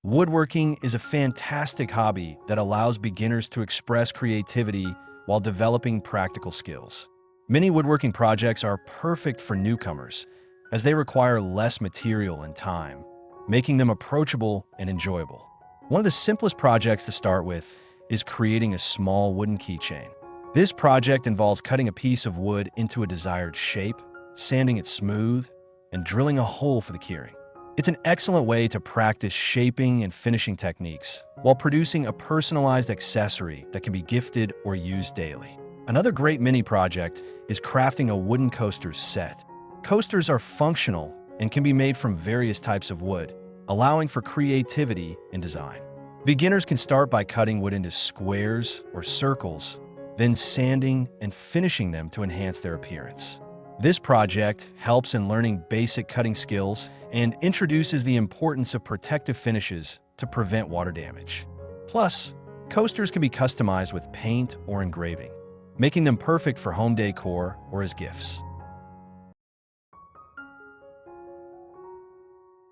Woodworking is a fantastic hobby that allows beginners to express creativity while developing practical skills. Many woodworking projects are perfect for newcomers, as they require less material and time, making them approachable and enjoyable. One of the simplest projects to start with is creating a small wooden keychain. This project involves cutting a piece of wood into a desired shape, sanding it smooth, and drilling a hole for the keyring. It's an excellent way to practice shaping and finishing techniques while producing a personalized accessory that can be gifted or used daily. Another great mini project is crafting a wooden coaster set. Coasters are functional and can be made from various types of wood, allowing for creativity in design. Beginners can start by cutting wood into squares or circles, then sanding and finishing them to enhance their appearance. This project helps in learning basic cutting skills and introduces the importance of protective finishes to prevent water damage. Plus, coasters can be customized with paint or engraving, making them perfect for home decor or as gifts.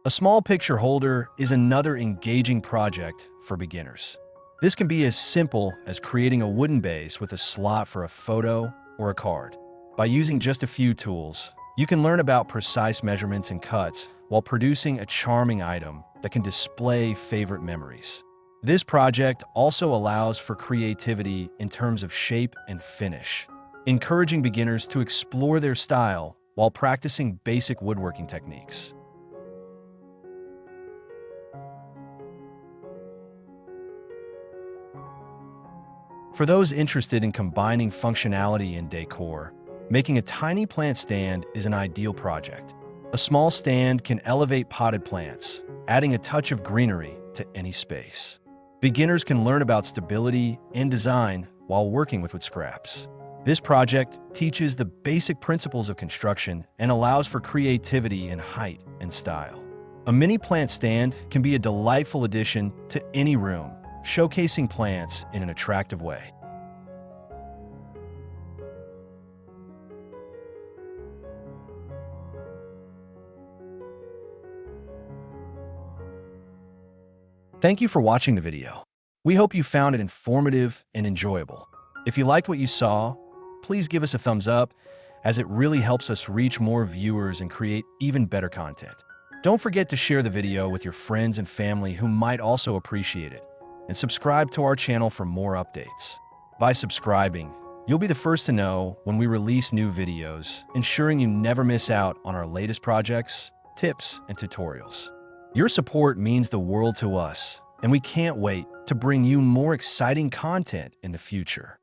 A small picture holder is another engaging project for beginners. This can be as simple as creating a wooden base with a slot for a photo or a card. By using just a few tools, you can learn about precise measurements and cuts while producing a charming item that can display favorite memories. This project also allows for creativity in terms of shape and finish, encouraging beginners to explore their style while practicing basic woodworking techniques. For those interested in combining functionality and decor, making a tiny plant stand is an ideal project. A small stand can elevate potted plants, adding a touch of greenery to any space. Beginners can learn about stability and design while working with wood scraps. This project teaches the basic principles of construction and allows for creativity in height and style. A mini plant stand can be a delightful addition to any room, showcasing plants in an attractive way. Thank you for watching the video. We hope you found it informative and enjoyable. If you liked what you saw, please give us a thumbs up, as it really helps us reach more viewers and create even better content. Don't forget to share the video with your friends and family who might also appreciate it, and subscribe to our channel for more updates. By subscribing, you'll be the first to know when we release new videos, ensuring you never miss out on our latest projects, tips, and tutorials. Your support means the world to us, and we can't wait to bring you more exciting content in the future.